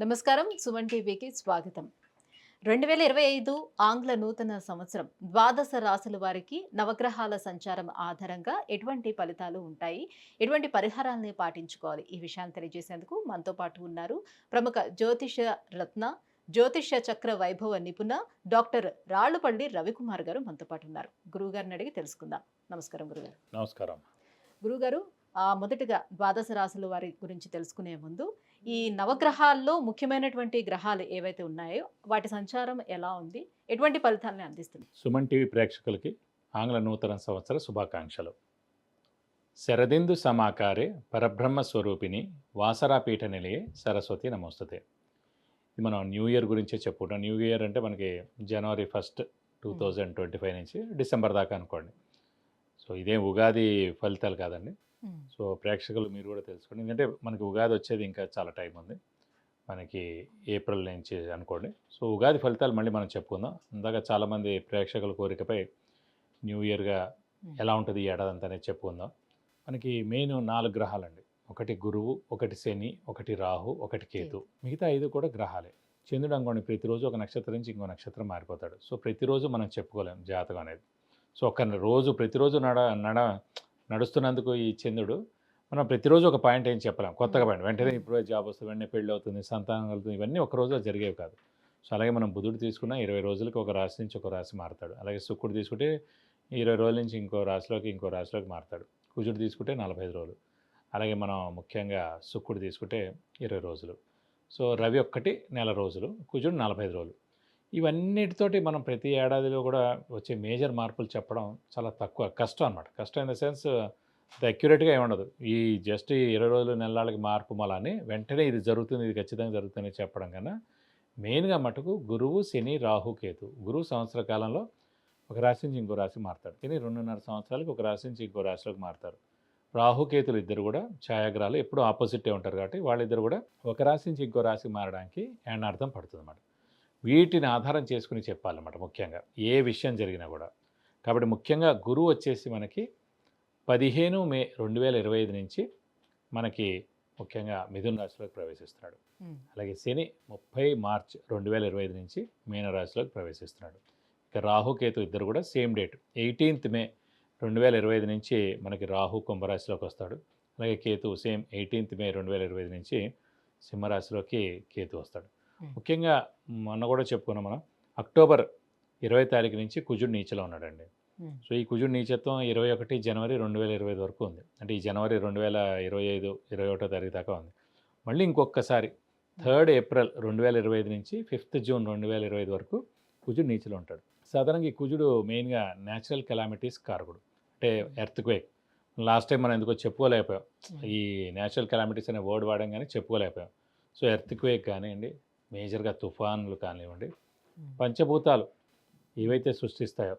నమస్కారం. సుమన్ టీవీకి స్వాగతం. 2025 ఆంగ్ల నూతన సంవత్సరం ద్వాదశ రాశుల వారికి నవగ్రహాల సంచారం ఆధారంగా ఎటువంటి ఫలితాలు ఉంటాయి? ఎటువంటి పరిహారాల్ని పాటించుకోవాలి? ఈ విషయాన్ని తెలియజేసేందుకు మనతో పాటు ఉన్నారు ప్రముఖ జ్యోతిష రత్న, జ్యోతిష చక్ర వైభవ నిపుణ డాక్టర్ రాళ్లుపల్లి రవికుమార్ గారు మనతో పాటు ఉన్నారు. గురువుగారిని అడిగి తెలుసుకుందాం. నమస్కారం గురుగారు. నమస్కారం. గురుగారు, మొదటిగా ద్వాదశ రాశుల వారి గురించి తెలుసుకునే ముందు ఈ నవగ్రహాల్లో ముఖ్యమైనటువంటి గ్రహాలు ఏవైతే ఉన్నాయో వాటి సంచారం ఎలా ఉంది? ఎటువంటి ఫలితాలను అందిస్తుంది? సుమన్ టీవీ ప్రేక్షకులకి ఆంగ్ల నూతన సంవత్సర శుభాకాంక్షలు. శరదిందు సమాకారే పరబ్రహ్మ స్వరూపిణి వాసరాపీఠ నిలయే సరస్వతి నమోస్తుతే. ఇది మనం న్యూ ఇయర్ గురించే చెప్పుకుంటాం. న్యూ ఇయర్ అంటే మనకి జనవరి 1 2025 నుంచి డిసెంబర్ దాకా అనుకోండి. సో ఇదేం ఉగాది ఫలితాలు కాదండి. సో ప్రేక్షకులు మీరు కూడా తెలుసుకోండి, ఎందుకంటే మనకి ఉగాది వచ్చేది ఇంకా చాలా టైం ఉంది, మనకి ఏప్రిల్ నుంచి అనుకోండి. సో ఉగాది ఫలితాలు మళ్ళీ మనం చెప్పుకుందాం. ఇందాక చాలామంది ప్రేక్షకుల కోరికపై న్యూ ఇయర్గా ఎలా ఉంటుంది ఈ ఏడాది అంతా అనేది చెప్పుకుందాం. మనకి మెయిన్ 4 గ్రహాలండి. ఒకటి గురువు, ఒకటి శని, ఒకటి రాహు, ఒకటి కేతు. మిగతా 5 కూడా గ్రహాలే. చంద్రుడు అనుకోండి ప్రతిరోజు ఒక నక్షత్రం నుంచి ఇంకో నక్షత్రం మారిపోతాడు. సో ప్రతిరోజు మనం చెప్పుకోలేం జాతకం అనేది. సో ఒక రోజు ప్రతిరోజు నడుస్తున్నందుకు ఈ చంద్రుడు మనం ప్రతిరోజు ఒక పాయింట్ ఏం చెప్పలేం, కొత్తగా పాయింట్ వెంటనే ఇప్పుడు జాబ్ వస్తుంది, వెంటనే పెళ్ళి అవుతుంది, సంతానం కలుగుతుంది, ఇవన్నీ ఒక రోజులో జరిగేవి కాదు. సో అలాగే మనం బుధుడు తీసుకున్న 20 రోజులకి ఒక రాశి నుంచి ఒక రాశి మారుతాడు. అలాగే శుక్రుడు తీసుకుంటే 20 రోజుల నుంచి ఇంకో రాశిలోకి మారుతాడు. కుజుడు తీసుకుంటే 45 రోజులు. అలాగే మనం ముఖ్యంగా శుక్రుడు తీసుకుంటే 20 రోజులు. సో రవి ఒక్కటి నెల రోజులు, కుజుడు 45 రోజులు. ఇవన్నిటితోటి మనం ప్రతి ఏడాదిలో కూడా వచ్చే మేజర్ మార్పులు చెప్పడం చాలా తక్కువ, కష్టం అనమాట. కష్టం ఇన్ ద సెన్స్ అక్యురేట్గా ఏమి ఉండదు. ఈ జస్ట్ 20 రోజులు నెలలకి మార్పు మళ్ళీ వెంటనే ఇది జరుగుతుంది, ఇది ఖచ్చితంగా జరుగుతుంది చెప్పడం కన్నా మెయిన్గా మటుకు గురువు, శని, రాహు, కేతు. గురువు సంవత్సర కాలంలో ఒక రాశి నుంచి ఇంకో రాశి మారుతాడు. శని 2.5 సంవత్సరాలకి ఒక రాశి నుంచి ఇంకో రాశిలోకి మారుతారు. రాహుకేతులు ఇద్దరు కూడా ఛాయాగ్రహాలు, ఎప్పుడూ ఆపోజిటే ఉంటారు కాబట్టి వాళ్ళిద్దరు కూడా ఒక రాశి నుంచి ఇంకో రాశి మారడానికి ఏడార్థం పడుతుంది అన్నమాట. వీటిని ఆధారం చేసుకుని చెప్పాలన్నమాట ముఖ్యంగా ఏ విషయం జరిగినా కూడా. కాబట్టి ముఖ్యంగా గురువు వచ్చేసి మనకి 15 మే 2025 నుంచి మనకి ముఖ్యంగా మిథున రాశిలోకి ప్రవేశిస్తున్నాడు. అలాగే శని 30 మార్చ్ 2025 నుంచి మీన రాశిలోకి ప్రవేశిస్తున్నాడు. ఇక రాహుకేతు ఇద్దరు కూడా సేమ్ డేట్ 18 మే 2025 నుంచి మనకి రాహు కుంభరాశిలోకి వస్తాడు. అలాగే కేతు సేమ్ 18 మే 2025 నుంచి సింహరాశిలోకి కేతు వస్తాడు. ముఖ్యంగా మొన్న కూడా చెప్పుకున్నాం మనం, అక్టోబర్ 20 తారీఖు నుంచి కుజుడు నీచలో ఉన్నాడండి. సో ఈ కుజుడు నీచత్వం 21 జనవరి 2025 వరకు ఉంది. అంటే ఈ జనవరి 2025 21 తారీఖు దాకా ఉంది. మళ్ళీ ఇంకొకసారి 3 ఏప్రిల్ 2025 నుంచి 5 జూన్ 2025 వరకు కుజుడు నీచలో ఉంటాడు. సాధారణంగా ఈ కుజుడు మెయిన్గా న్యాచురల్ కెలామిటీస్ కారకుడు, అంటే ఎర్త్క్వేక్. లాస్ట్ టైం మనం ఎందుకో చెప్పుకోలేకపోయాం, ఈ న్యాచురల్ కెలామిటీస్ అనే వర్డ్ వాడడం కానీ చెప్పుకోలేకపోయాం. సో ఎర్త్క్వేక్ కానివ్వండి, మేజర్గా తుఫాన్లు కానివ్వండి, పంచభూతాలు ఏవైతే సృష్టిస్తాయో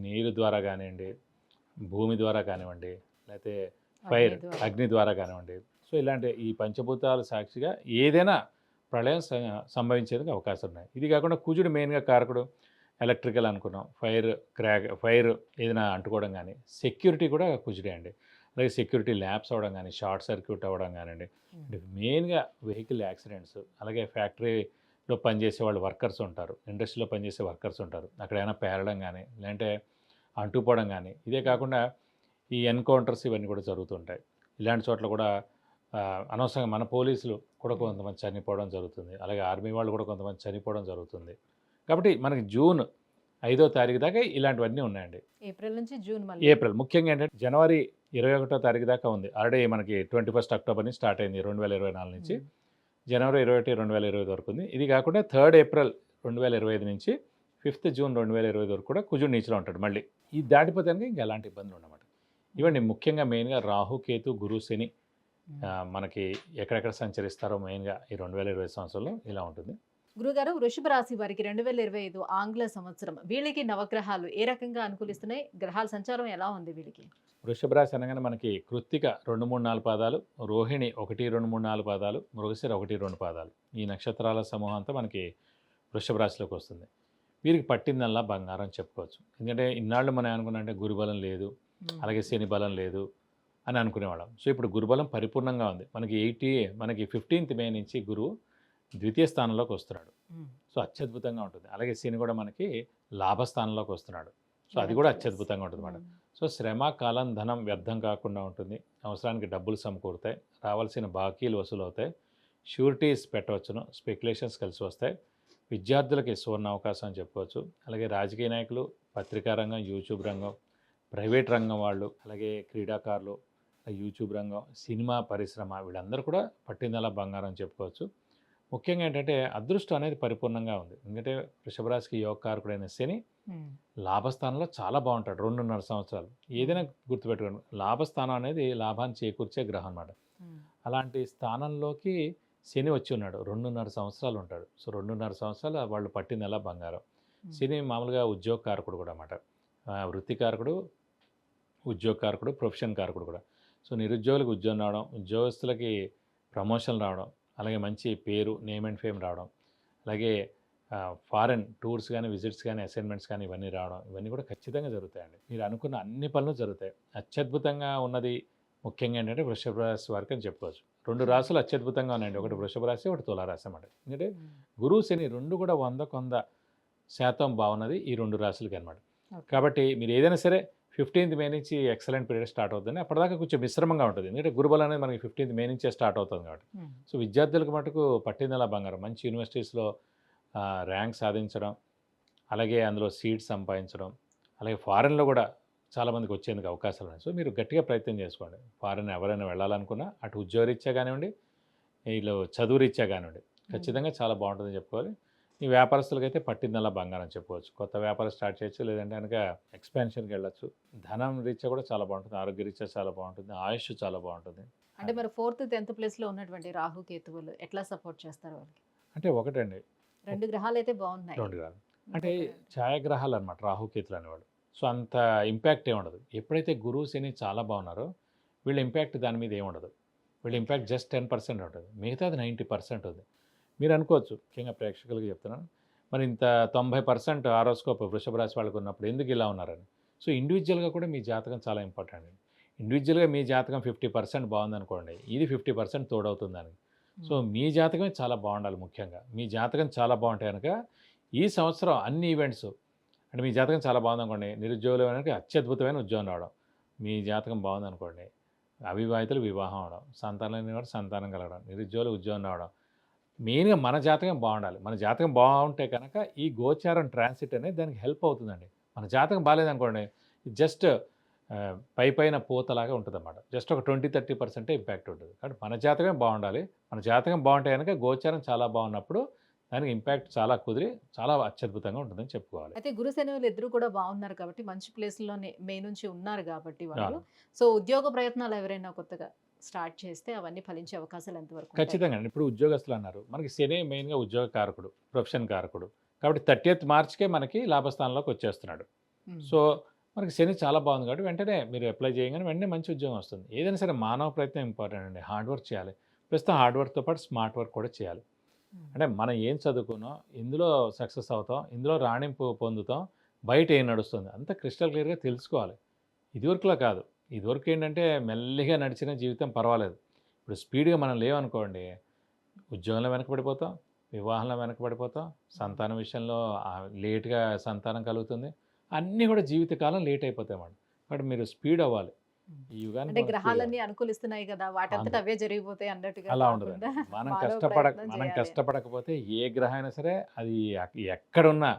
నీరు ద్వారా కానివ్వండి, భూమి ద్వారా కానివ్వండి, లేకపోతే ఫైర్ అగ్ని ద్వారా కానివ్వండి, సో ఇలాంటి ఈ పంచభూతాల సాక్షిగా ఏదైనా ప్రళయం సంభవించేందుకు అవకాశం ఉన్నాయి. ఇది కాకుండా కుజుడు మెయిన్గా కారకుడు ఎలక్ట్రికల్ అనుకున్నాం, ఫైర్ ఏదైనా అంటుకోవడం కానీ, సెక్యూరిటీ కూడా కుజుడే అండి. అలాగే సెక్యూరిటీ ల్యాబ్స్ అవ్వడం కానీ, షార్ట్ సర్క్యూట్ అవ్వడం కానివ్వండి, మెయిన్గా వెహికల్ యాక్సిడెంట్స్, అలాగే ఫ్యాక్టరీలో పనిచేసే వాళ్ళు వర్కర్స్ ఉంటారు, ఇండస్ట్రీలో పనిచేసే వర్కర్స్ ఉంటారు, అక్కడ ఏమైనా పేరడం కానీ లేదంటే అంటుపోవడం కానీ, ఇదే కాకుండా ఈ ఎన్కౌంటర్స్ ఇవన్నీ కూడా జరుగుతుంటాయి. ఇలాంటి చోట్ల కూడా అనవసరంగా మన పోలీసులు కూడా కొంతమంది చనిపోవడం జరుగుతుంది, అలాగే ఆర్మీ వాళ్ళు కూడా కొంతమంది చనిపోవడం జరుగుతుంది. కాబట్టి మనకి జూన్ 5వ తారీఖు దాకా ఇలాంటివన్నీ ఉన్నాయండి. ఏప్రిల్ నుంచి జూన్, ఏప్రిల్ ముఖ్యంగా ఏంటంటే జనవరి 21వ తారీఖు దాకా ఉంది. ఆల్రెడీ మనకి 21 అక్టోబర్ నుంచి స్టార్ట్ అయింది 2024 నుంచి జనవరి 21, 2025 వరకు ఉంది. ఇది కాకుండా 3 ఏప్రిల్ 2025 నుంచి 5 జూన్ 2025 వరకు కూడా కుజుడు నీచలో ఉంటాడు. మళ్ళీ ఇది దాటిపోతే ఇంకా ఎలాంటి ఇబ్బందులు ఉండమాట. ఇవన్నీ ముఖ్యంగా మెయిన్గా రాహు, కేతు, గురు, శని మనకి ఎక్కడెక్కడ సంచరిస్తారో మెయిన్గా ఈ 2020 సంవత్సరంలో ఇలా ఉంటుంది. గురుగారు, వృషభ రాశి వారికి 2025 ఆంగ్ల సంవత్సరం వీళ్ళకి నవగ్రహాలు ఏ రకంగా అనుకూలిస్తున్నాయి? గ్రహాల సంచారం ఎలా ఉంది వీళ్ళకి? వృషభ రాశి అనగానే మనకి కృత్తిక 2, 3, 4 పాదాలు, రోహిణి 1, 2, 3, 4 పాదాలు, మృగశిర 1, 2 పాదాలు, ఈ నక్షత్రాల సమూహం అంతా మనకి వృషభ రాశిలోకి వస్తుంది. వీరికి పట్టిందల్లా బంగారం చెప్పుకోవచ్చు. ఎందుకంటే ఇన్నాళ్ళు మనం అనుకున్నామంటే గురుబలం లేదు, అలాగే శని బలం లేదు అని అనుకునేవాళ్ళం. సో ఇప్పుడు గురుబలం పరిపూర్ణంగా ఉంది. మనకి 15th మే నుంచి గురువు ద్వితీయ స్థానంలోకి వస్తున్నాడు. ఉమ్. సో అత్యద్భుతంగా ఉంటుంది. అలాగే శని కూడా మనకి లాభస్థానంలోకి వస్తున్నాడు. సో అది 11th కూడా house. అత్యద్భుతంగా ఉంటుంది మేడం. ఉమ్. సో శ్రమ, కాలం, ధనం వ్యర్థం కాకుండా ఉంటుంది. అవసరానికి డబ్బులు సమకూరుతాయి. రావాల్సిన బాకీలు వసూలవుతాయి. షూరిటీస్ పెట్టవచ్చును. స్పెక్యులేషన్స్ కలిసి వస్తాయి. విద్యార్థులకి సువర్ణ అవకాశం అని చెప్పుకోవచ్చు. అలాగే రాజకీయ నాయకులు, పత్రికా రంగం, యూట్యూబ్ రంగం, ప్రైవేట్ రంగం వాళ్ళు, అలాగే క్రీడాకారులు, యూట్యూబ్ రంగం, సినిమా పరిశ్రమ వీళ్ళందరూ కూడా పట్టిందల్లా బంగారం అని చెప్పుకోవచ్చు. ముఖ్యంగా ఏంటంటే అదృష్టం అనేది పరిపూర్ణంగా ఉంది. ఎందుకంటే వృషభ రాశికి యోగకారకుడైన శని ఉమ్. లాభస్థానంలో చాలా బాగుంటాడు 2.5 సంవత్సరాలు. ఏదైనా గుర్తుపెట్టుకోండి, లాభస్థానం అనేది లాభాన్ని చేకూర్చే గ్రహం అన్నమాట. ఉమ్. అలాంటి స్థానంలోకి శని వచ్చి ఉన్నాడు. 2.5 సంవత్సరాలు ఉంటాడు. సో 2.5 సంవత్సరాలు వాళ్ళు పట్టిందల్లా బంగారం. శని మామూలుగా ఉద్యోగకారకుడు కూడా అన్నమాట. వృత్తికారకుడు, ఉద్యోగకారకుడు, ప్రొఫెషన్ కారకుడు కూడా. సో నిరుద్యోగులకు ఉద్యోగం రావడం, ఉద్యోగస్తులకి ప్రమోషన్ రావడం, అలాగే మంచి పేరు, నేమ్ అండ్ ఫేమ్ రావడం, అలాగే ఫారెన్ టూర్స్ కానీ, విజిట్స్ కానీ, అసైన్మెంట్స్ కానీ ఇవన్నీ రావడం, ఇవన్నీ కూడా ఖచ్చితంగా జరుగుతాయండి. మీరు అనుకున్న అన్ని పనులు జరుగుతాయి. అత్యద్భుతంగా ఉన్నది ముఖ్యంగా ఏంటంటే వృషభ రాశి వారికి అని చెప్పుకోవచ్చు. 2 రాశులు అత్యద్భుతంగా ఉన్నాయండి. ఒకటి వృషభ రాశి, ఒకటి తులారాశి అన్నమాట. ఎందుకంటే ఉమ్. గురువు, శని 2 కూడా 100% బాగున్నది ఈ 2 రాశులకి అనమాట. ఓకే. కాబట్టి మీరు ఏదైనా సరే 15th మే నుంచి ఎక్సలెంట్ పీరియడ్ స్టార్ట్ అవుతుంది. అప్పటిదాకా కొంచెం మిశ్రమంగా ఉంటుంది. ఎందుకంటే గురుబలం అనేది మనకి 15th మే నుంచే స్టార్ట్ అవుతుంది కాబట్టి. ఉమ్. సో విద్యార్థులకు మటుకు పట్టిందలా బంగారం. మంచి యూనివర్సిటీస్లో ర్యాంక్ సాధించడం, అలాగే అందులో సీట్స్ సంపాదించడం, అలాగే ఫారెన్లో కూడా చాలామందికి వచ్చేందుకు అవకాశాలు ఉన్నాయి. సో మీరు గట్టిగా ప్రయత్నం చేసుకోండి. ఫారెన్ ఎవరైనా వెళ్ళాలనుకున్నా అటు ఉద్యోగరీత్యా కానివ్వండి, వీళ్ళు చదువు రీత్యా కానివ్వండి, ఖచ్చితంగా చాలా బాగుంటుందని చెప్పుకోవాలి. ఈ వ్యాపారస్తులకైతే పట్టిందల్లా బంగారం చెప్పుకోవచ్చు. కొత్త వ్యాపారం స్టార్ట్ చేయొచ్చు, లేదంటే కనుక ఎక్స్పాన్షన్కి వెళ్ళొచ్చు. ధనం రీత్యా కూడా చాలా బాగుంటుంది, ఆరోగ్య రీత్యా చాలా బాగుంటుంది, ఆయుష్ చాలా బాగుంటుంది. అంటే మరి 4th 10th ప్లేస్ లో ఉన్నటువంటి రాహు కేతువులు ఎట్లా సపోర్ట్ చేస్తారు వాళ్ళకి? అంటే ఒకటండి, 2 గ్రహాలు అయితే బాగున్నాయి. 2 గ్రహాలు అంటే ఇంకొక- ఛాయాగ్రహాలు అనమాట రాహుకేతులు అనేవాడు. సో అంత ఇంపాక్ట్ ఏమి ఉండదు. ఎప్పుడైతే గురువు, శని చాలా బాగున్నారో వీళ్ళ ఇంపాక్ట్ దాని మీద ఏమి ఉండదు. వీళ్ళ ఇంపాక్ట్ జస్ట్ 10% ఉంటుంది. మిగతాది 90% ఉంది. మీరు అనుకోవచ్చు, ముఖ్యంగా ప్రేక్షకులకి చెప్తున్నాను, మరి ఇంత 90% ఆరోస్కోప్ వృషభ రాశి వాళ్ళకు ఉన్నప్పుడు ఎందుకు ఇలా ఉన్నారని. సో ఇండివిజువల్గా కూడా మీ జాతకం చాలా ఇంపార్టెంట్ అండి. ఇండివిజువల్గా మీ జాతకం 50% బాగుందనుకోండి, ఇది 50% తోడవుతుంది దానికి. సో మీ జాతకమే చాలా బాగుండాలి. ముఖ్యంగా మీ జాతకం చాలా బాగుంటే కనుక ఈ సంవత్సరం అన్ని ఈవెంట్స్, అంటే మీ జాతకం చాలా బాగుందనుకోండి, నిరుద్యోగులు కనుక అత్యద్భుతమైన ఉద్యోగం రావడం. మీ జాతకం బాగుందనుకోండి, అవివాహితులు వివాహం అవడం, సంతానం లేని వాడు సంతానం కలగడం, నిరుద్యోగులు ఉద్యోగం రావడం. మెయిన్గా మన జాతకం బాగుండాలి. మన జాతకం బాగుంటే కనుక ఈ గోచారం ట్రాన్సిట్ అనేది దానికి హెల్ప్ అవుతుందండి. మన జాతకం బాగాలేదనుకోండి, జస్ట్ పైన పూతలాగా ఉంటుందన్నమాట. జస్ట్ ఒక 20-30% ఇంపాక్ట్ ఉంటుంది. కాబట్టి మన జాతకమే బాగుండాలి. మన జాతకం బాగుంటే కనుక గోచారం చాలా బాగున్నప్పుడు దానికి ఇంపాక్ట్ చాలా కుదిరి చాలా అత్యద్భుతంగా ఉంటుందని చెప్పుకోవాలి. అయితే గురు శనువులు ఇద్దరు కూడా బాగున్నారు కాబట్టి మంచి ప్లేస్ లోనే మే నుంచి ఉన్నారు కాబట్టి వాళ్ళు. అవును. సో ఉద్యోగ ప్రయత్నాలు ఎవరైనా కొత్తగా స్టార్ట్ చేస్తే అవన్నీ ఫలించే అవకాశాలు ఎంతవరకు ఉంటాయి? ఖచ్చితంగా అండి. ఇప్పుడు ఉద్యోగస్తులు అన్నారు, మనకి శని మెయిన్గా ఉద్యోగ కారకుడు, ప్రొఫెషన్ కారకుడు. కాబట్టి 30th మార్చ్కే మనకి లాభస్థానంలోకి వచ్చేస్తున్నాడు. ఉమ్. సో మనకి శని చాలా బాగుంది కాబట్టి వెంటనే మీరు అప్లై చేయగానే వెంటనే మంచి ఉద్యోగం వస్తుంది. ఏదైనా సరే మానవ ప్రయత్నం ఇంపార్టెంట్ అండి. హార్డ్ వర్క్ చేయాలి. ప్రస్తుతం హార్డ్ వర్క్తో పాటు స్మార్ట్ వర్క్ కూడా చేయాలి. ఉమ్. అంటే మనం ఏం చదువుకున్నాం, ఇందులో సక్సెస్ అవుతాం, ఇందులో రాణింపు పొందుతాం, బయట ఏం నడుస్తుంది అంతా క్రిస్టల్ క్లియర్గా తెలుసుకోవాలి. ఇదివరకులా కాదు. ఇదివరకు ఏంటంటే మెల్లిగా నడిచిన జీవితం పర్వాలేదు. ఇప్పుడు స్పీడ్గా మనం లేవనుకోండి, ఉద్యోగంలో వెనకబడిపోతాం, వివాహంలో వెనకబడిపోతాం, సంతానం విషయంలో లేట్గా సంతానం కలుగుతుంది. అన్నీ కూడా జీవితకాలం లేట్ అయిపోతాయి అన్నమాట. కాబట్టి మీరు స్పీడ్ అవ్వాలి. ఈ యుగానికి అంటే మనం speed గ్రహాలన్నీ అనుకూలిస్తున్నాయి కదా, వాటంతట అంతే. అవే జరిగిపోతాయి అన్నట్టుగా అలా కాకుండా ఉండదండి. మనం మానవ ప్రయత్నం చేయాలి. కష్టపడకపోతే ఏ గ్రహం అయినా సరే అది ఎక్కడున్నా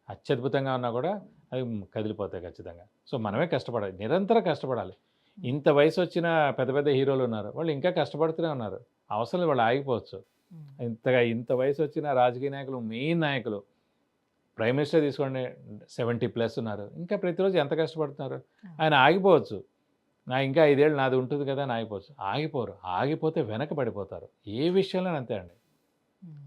అత్యద్భుతంగా ఉన్నా కూడా అది కదిలిపోతాయి ఖచ్చితంగా. సో మనమే కష్టపడాలి, నిరంతరం కష్టపడాలి. ఇంత వయసు వచ్చిన పెద్ద పెద్ద హీరోలు ఉన్నారు, వాళ్ళు ఇంకా కష్టపడుతూనే ఉన్నారు. అవసరం లేదు, వాళ్ళు ఆగిపోవచ్చు. ఉమ్. ఇంత వయసు వచ్చిన రాజకీయ నాయకులు, మెయిన్ నాయకులు, ప్రైమ్ మినిస్టర్ తీసుకోండి, 70+ ఉన్నారు, ఇంకా ప్రతిరోజు ఎంత కష్టపడుతున్నారు. ఆయన ఆగిపోవచ్చు, ఇంకా 5 ఏళ్ళు నాది ఉంటుంది కదా అని ఆగిపోవచ్చు. ఆగిపోరు. ఆగిపోతే వెనకబడిపోతారు. ఏ విషయంలో అంతే అండి. ఉమ్.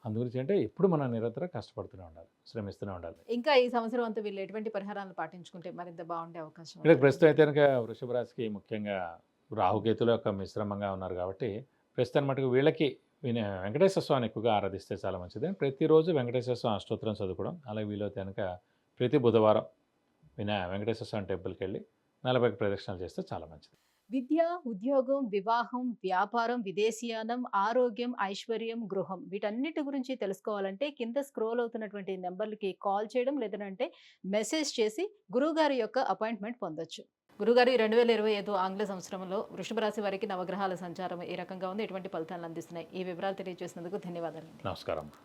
అందుగురించి అంటే ఎప్పుడు మనం నిరంతరం కష్టపడుతూనే ఉండాలి, శ్రమిస్తూనే ఉండాలి. ఇంకా ఈ సంవత్సరం అంతా వీళ్ళు ఎటువంటి పరిహారాలు పాటించుకుంటే మరింత బాగుండే అవకాశం వీళ్ళకి ఉంటుంది? ప్రస్తుతం అయితే కనుక వృషభ రాశికి ముఖ్యంగా రాహుకేతుల యొక్క మిశ్రమంగా ఉన్నారు కాబట్టి ప్రస్తుతం మటుకు వీళ్ళకి వెంకటేశ్వర స్వామిని ఎక్కువగా ఆరాధిస్తే చాలా మంచిది. ప్రతిరోజు వెంకటేశ్వర స్వామి అష్టోత్తరం చదువుకోవడం, అలాగే వీలైతే కనుక ప్రతి బుధవారం వెంకటేశ్వర స్వామి టెంపుల్కి వెళ్ళి 40 ప్రదక్షిణాలు చేస్తే చాలా మంచిది. విద్య, ఉద్యోగం, వివాహం, వ్యాపారం, విదేశీయానం, ఆరోగ్యం, ఐశ్వర్యం, గృహం వీటన్నిటి గురించి తెలుసుకోవాలంటే కింద స్క్రోల్ అవుతున్నటువంటి నెంబర్‌లకి కాల్ చేయడం లేదనంటే మెసేజ్ చేసి గురువుగారి యొక్క అపాయింట్‌మెంట్ పొందొచ్చు. గురుగారు ఈ 2025 ఆంగ్ల సంవత్సరంలో వృషభ రాశి వారికి నవగ్రహాల సంచారం ఏ రకంగా ఉంది? ఎటువంటి ఫలితాలను అందిస్తున్నాయి? ఈ వివరాలు తెలియజేసినందుకు ధన్యవాదాలండి. నమస్కారం.